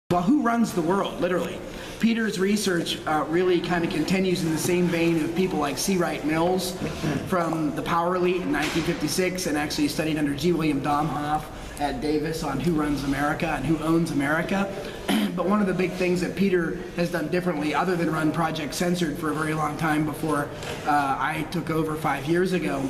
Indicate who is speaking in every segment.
Speaker 1: Well, who runs the world, literally? Peter's research really kind of continues in the same vein of people like C. Wright Mills from the Power Elite in 1956, and actually studied under G. William Domhoff at Davis on who runs America and who owns America. But one of the big things that Peter has done differently, other than run Project Censored for a very long time before I took over 5 years ago,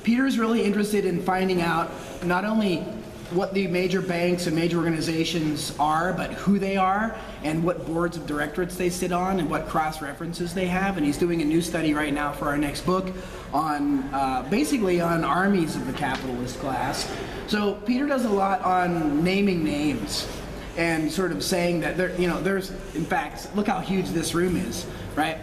Speaker 1: Peter's really interested in finding out not only what the major banks and major organizations are, but who they are and what boards of directorates they sit on and what cross-references they have. And he's doing a new study right now for our next book on basically on armies of the capitalist class. So Peter does a lot on naming names and sort of saying that there's, in fact, look how huge this room is, right?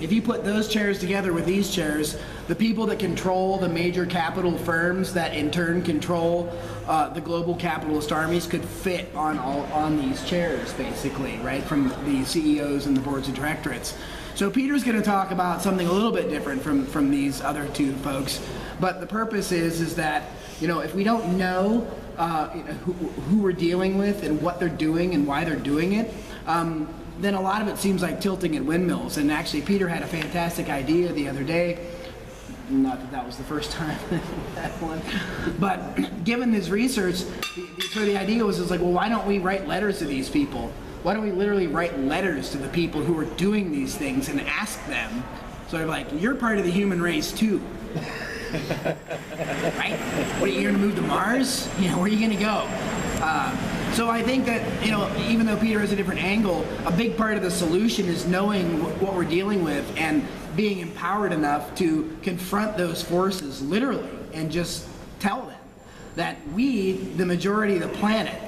Speaker 1: If you put those chairs together with these chairs, the people that control the major capital firms that in turn control the global capitalist armies could fit on these chairs, basically, right? From the CEOs and the boards of directorates. So Peter's going to talk about something a little bit different from these other two folks, but the purpose is that, if we don't know who we're dealing with and what they're doing and why they're doing it, then a lot of it seems like tilting at windmills. And actually, Peter had a fantastic idea the other day. Not that that was the first time that one, but given his research, the idea was like, well, why don't we write letters to these people? Why don't we literally write letters to the people who are doing these things and ask them, sort of like, you're part of the human race too. Right? What, are you going to move to Mars? Where are you going to go? So I think that, even though Peter has a different angle, a big part of the solution is knowing what we're dealing with and being empowered enough to confront those forces literally and just tell them that we, the majority of the planet,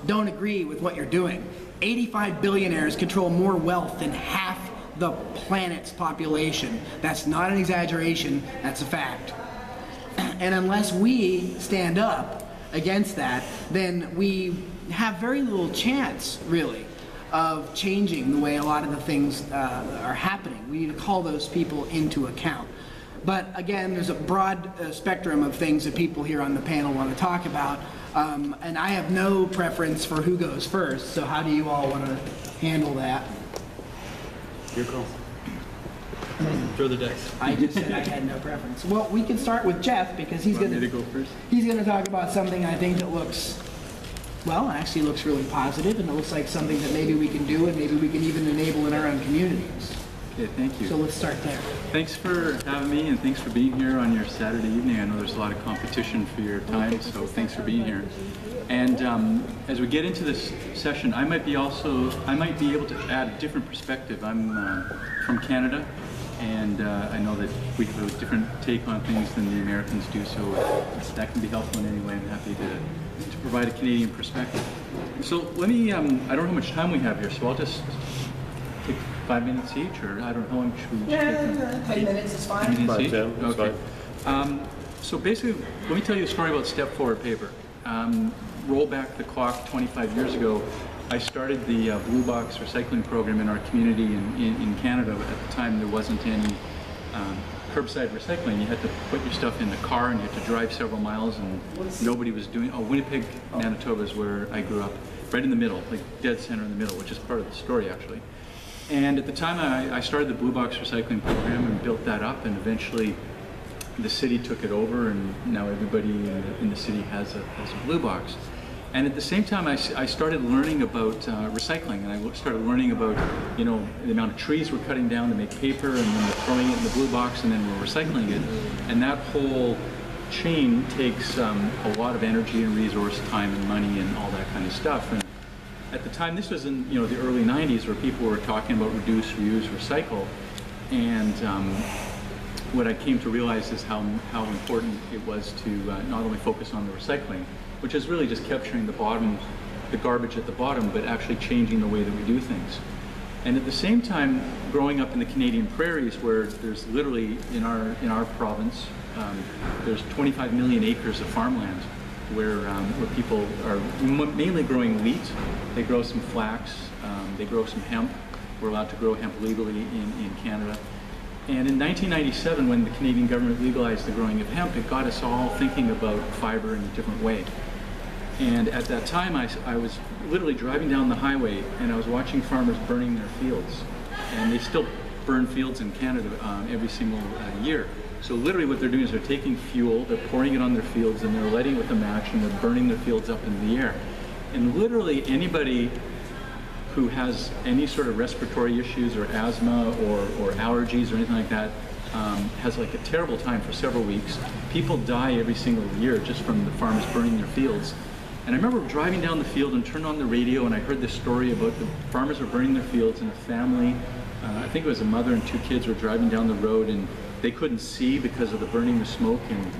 Speaker 1: don't agree with what you're doing. 85 billionaires control more wealth than half the planet's population. That's not an exaggeration, that's a fact. And unless we stand up against that, then we have very little chance, really, of changing the way a lot of the things are happening. We need to call those people into account. But again, there's a broad spectrum of things that people here on the panel want to talk about, and I have no preference for who goes first, so how do you all want to handle that?
Speaker 2: Your call. Throw the decks.
Speaker 1: I just said I had no preference. Well, we can start with Jeff because he's going to
Speaker 2: go first.
Speaker 1: He's going to talk about something I think that looks, well, actually looks really positive, and it looks like something that maybe we can do and maybe we can even enable in our own communities.
Speaker 2: Okay, thank you.
Speaker 1: So let's start there.
Speaker 2: Thanks for having me, and thanks for being here on your Saturday evening. I know there's a lot of competition for your time, so thanks for being here. And as we get into this session, I might be able to add a different perspective. I'm from Canada, and I know that we have a different take on things than the Americans do, so if that can be helpful in any way, I'm happy to provide a Canadian perspective. So let me, I don't know how much time we have here, so I'll just take 5 minutes each, or I don't know how much we
Speaker 1: take. 10 minutes is fine.
Speaker 2: 10 minutes each?
Speaker 3: 10, that's
Speaker 2: okay. Fine. So basically, let me tell you a story about Step Forward paper. Roll back the clock 25 years ago, I started the Blue Box recycling program in our community in Canada. At the time, there wasn't any curbside recycling. You had to put your stuff in the car and you had to drive several miles, and nobody was doing. Oh, Winnipeg, Manitoba is where I grew up, right in the middle, like dead center in the middle, which is part of the story actually. And at the time, I started the Blue Box recycling program and built that up, and eventually the city took it over, and now everybody in the city has a Blue Box. And at the same time, I started learning about recycling, and I started learning about, the amount of trees we're cutting down to make paper, and then we're throwing it in the Blue Box, and then we're recycling it. And that whole chain takes a lot of energy and resource, time and money, and all that kind of stuff. And at the time, this was in the early 90s, where people were talking about reduce, reuse, recycle, and what I came to realize is how important it was to not only focus on the recycling, which is really just capturing the garbage at the bottom, but actually changing the way that we do things. And at the same time, growing up in the Canadian prairies, where there's literally, in our province, there's 25 million acres of farmland, where people are mainly growing wheat. They grow some flax, they grow some hemp. We're allowed to grow hemp legally in Canada. And in 1997, when the Canadian government legalized the growing of hemp, it got us all thinking about fiber in a different way. And at that time, I was literally driving down the highway, and I was watching farmers burning their fields. And they still burn fields in Canada every single year. So literally what they're doing is they're taking fuel, they're pouring it on their fields, and they're lighting it with a match, and they're burning their fields up into the air. And literally anybody who has any sort of respiratory issues or asthma or allergies or anything like that has like a terrible time for several weeks. People die every single year just from the farmers burning their fields. And I remember driving down the field and turned on the radio, and I heard this story about the farmers were burning their fields, and a family, I think it was a mother and 2 kids, were driving down the road, and they couldn't see because of the burning, the smoke, and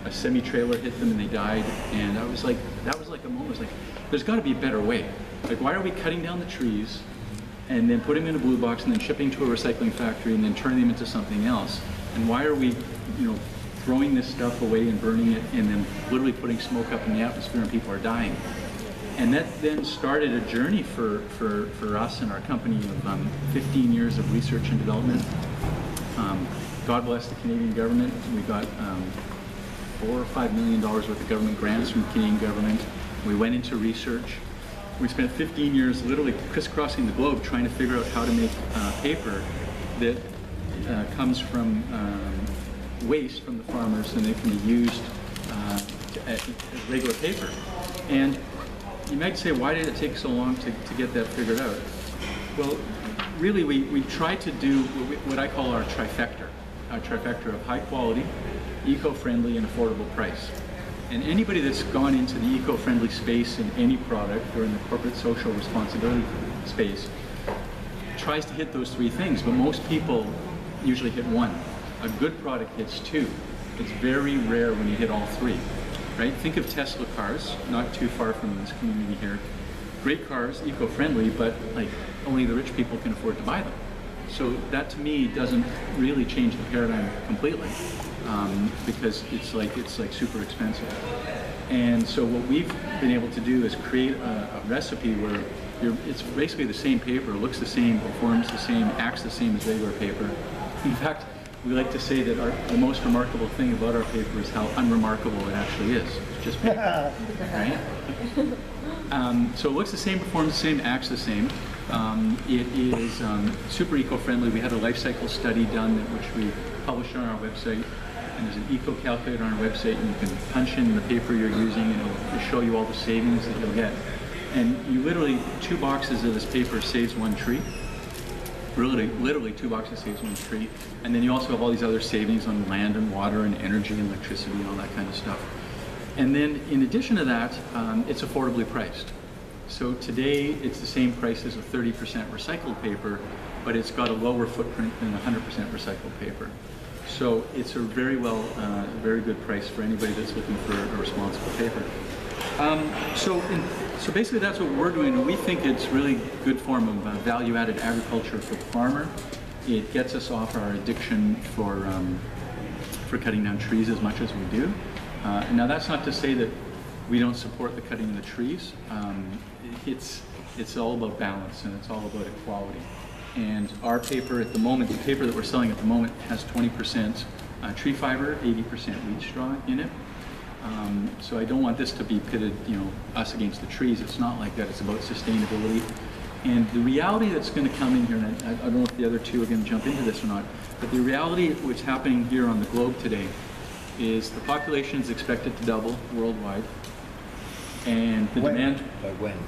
Speaker 2: a semi-trailer hit them and they died. And I was like, that was like a moment, I was like, there's got to be a better way. Like, why are we cutting down the trees and then putting them in a blue box and then shipping to a recycling factory and then turning them into something else? And why are we, you know, throwing this stuff away and burning it and then literally putting smoke up in the atmosphere and people are dying? And that then started a journey for us and our company of 15 years of research and development. God bless the Canadian government. We got $4 or $5 million worth of government grants from the Canadian government. We went into research. We spent 15 years literally crisscrossing the globe trying to figure out how to make paper that comes from waste from the farmers, and it can be used as regular paper. And you might say, why did it take so long to get that figured out? Well, really we tried to do what I call our trifecta of high quality, eco-friendly, and affordable price. And anybody that's gone into the eco-friendly space in any product or in the corporate social responsibility space tries to hit those 3 things, but most people usually hit 1. A good product hits 2. It's very rare when you hit all 3, right? Think of Tesla cars, not too far from this community here. Great cars, eco-friendly, but like only the rich people can afford to buy them. So that to me doesn't really change the paradigm completely, because it's like super expensive. And so what we've been able to do is create a recipe where it's basically the same paper, looks the same, performs the same, acts the same as regular paper. In fact, we like to say that the most remarkable thing about our paper is how unremarkable it actually is. It's just paper, right? So it looks the same, performs the same, acts the same. It is super eco-friendly. We had a life cycle study done which we published on our website, and there's an eco-calculator on our website, and you can punch in the paper you're using, and it'll show you all the savings that you'll get. And you literally, 2 boxes of this paper saves 1 tree. Literally 2 boxes saves 1 tree. And then you also have all these other savings on land and water and energy and electricity and all that kind of stuff. And then in addition to that, it's affordably priced. So today it's the same price as a 30% recycled paper, but it's got a lower footprint than 100% recycled paper. So it's a very good price for anybody that's looking for a responsible paper. So basically that's what we're doing, and we think it's really good form of value-added agriculture for the farmer. It gets us off our addiction for cutting down trees as much as we do. Now that's not to say that we don't support the cutting of the trees. It's all about balance, and it's all about equality. And our paper at the moment, the paper that we're selling at the moment, has 20% tree fiber, 80% wheat straw in it. So I don't want this to be pitted, you know, us against the trees. It's not like that. It's about sustainability. And the reality that's going to come in here, and I don't know if the other 2 are going to jump into this or not, but the reality which is happening here on the globe today is the population is expected to double worldwide, and the demand.
Speaker 3: By when?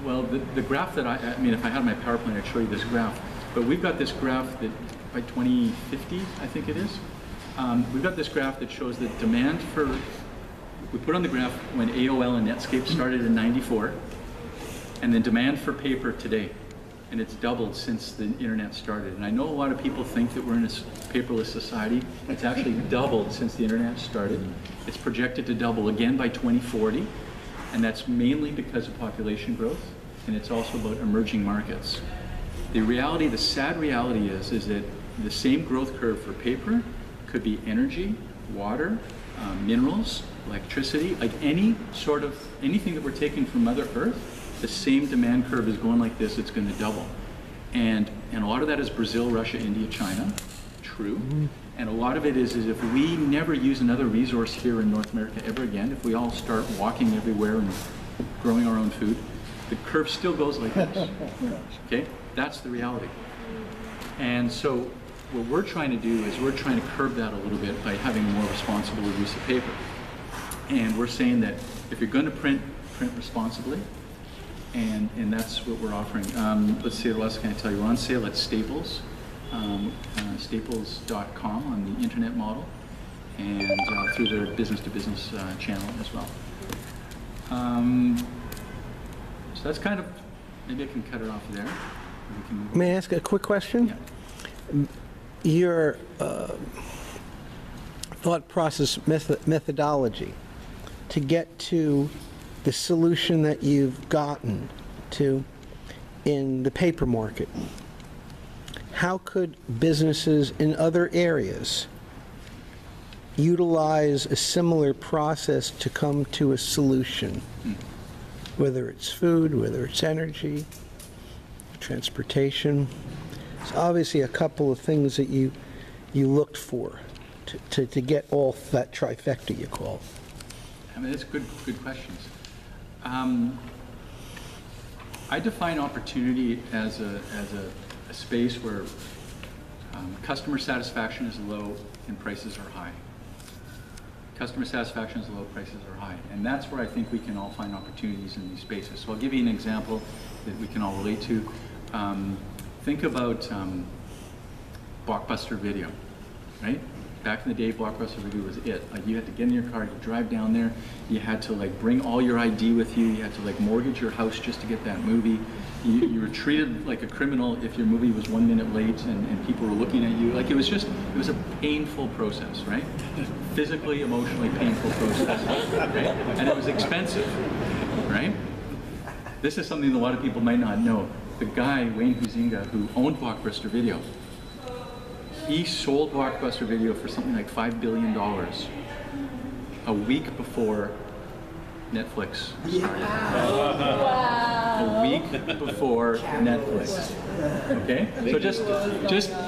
Speaker 2: Well, the graph that I mean, if I had my PowerPoint, I'd show you this graph. But we've got this graph that by 2050, I think it is. We've got this graph that shows that demand for, we put on the graph when AOL and Netscape started in '94, and then demand for paper today. And it's doubled since the internet started. And I know a lot of people think that we're in a paperless society. It's actually doubled since the internet started. It's projected to double again by 2040. And that's mainly because of population growth, and it's also about emerging markets. The reality, the sad reality is that the same growth curve for paper could be energy, water, minerals, electricity, like anything that we're taking from Mother Earth. The same demand curve is going like this, it's going to double. And a lot of that is Brazil, Russia, India, China, true. And a lot of it is if we never use another resource here in North America ever again, if we all start walking everywhere and growing our own food, the curve still goes like this. Okay? That's the reality. And so what we're trying to do is we're trying to curb that a little bit by having a more responsible use of paper. And we're saying that if you're going to print responsibly, and that's what we're offering. Let's see, what else can I tell you? We're on sale at Staples, staples.com on the internet model, and through their business-to-business channel as well. So that's kind of, maybe I can cut it off there.
Speaker 3: May I ask a quick question?
Speaker 2: Yeah.
Speaker 3: Your thought process methodology to get to the solution that you've gotten to in the paper market, how could businesses in other areas utilize a similar process to come to a solution? Whether it's food, whether it's energy, transportation. It's obviously a couple of things that you looked for to get all that trifecta you call.
Speaker 2: I mean, it's good questions. I define opportunity as a space where customer satisfaction is low and prices are high. Customer satisfaction is low, prices are high. And that's where I think we can all find opportunities in these spaces. So I'll give you an example that we can all relate to. Think about Blockbuster Video, right? Back in the day, Blockbuster Video was it. Like, you had to get in your car, you drive down there, you had to like bring all your ID with you, you had to like mortgage your house just to get that movie. You were treated like a criminal if your movie was 1 minute late and people were looking at you. Like, it was a painful process, right? Physically, emotionally painful process, right? And it was expensive, right? This is something that a lot of people might not know. The guy, Wayne Huizinga, who owned Blockbuster Video, he sold Blockbuster Video for something like $5 billion a week before Netflix started. A week before Netflix. Okay? So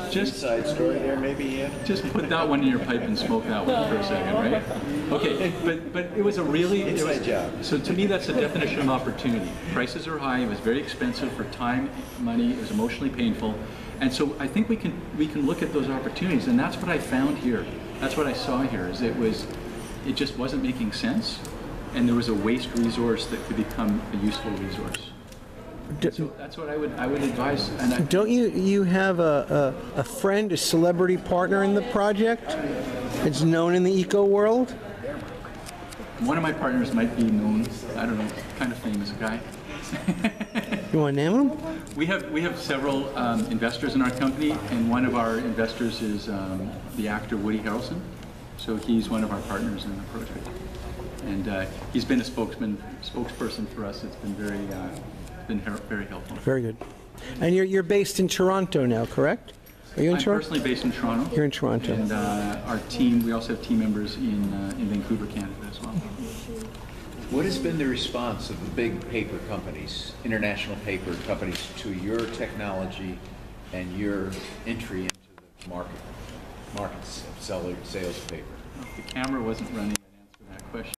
Speaker 2: just
Speaker 4: side story there, maybe. Yeah.
Speaker 2: Just put that one in your pipe and smoke that one for a second, right? Okay, but it was a really
Speaker 4: inside job.
Speaker 2: So to me, that's the definition of opportunity. Prices are high. It was very expensive for time, money. It was emotionally painful, and so I think we can look at those opportunities, and that's what I found here. That's what I saw here. Is it just wasn't making sense, and there was a waste resource that could become a useful resource. So that's what I would advise. And
Speaker 3: don't you have a friend, a celebrity partner in the project? It's known in the eco world?
Speaker 2: One of my partners might be known, I don't know, kind of famous guy.
Speaker 3: You want to name him?
Speaker 2: We have several investors in our company, and one of our investors is the actor Woody Harrelson. So he's one of our partners in the project. And he's been a spokesperson for us. It's been very helpful.
Speaker 3: Very good. And you're based in Toronto now, correct? Are you in Toronto?
Speaker 2: I'm personally based in Toronto.
Speaker 3: You're in Toronto.
Speaker 2: And our team, we also have team members in Vancouver, Canada as well.
Speaker 4: What has been the response of the big paper companies, international paper companies, to your technology and your entry into the market of sales of paper?
Speaker 2: If the camera wasn't running, I'd answer that question.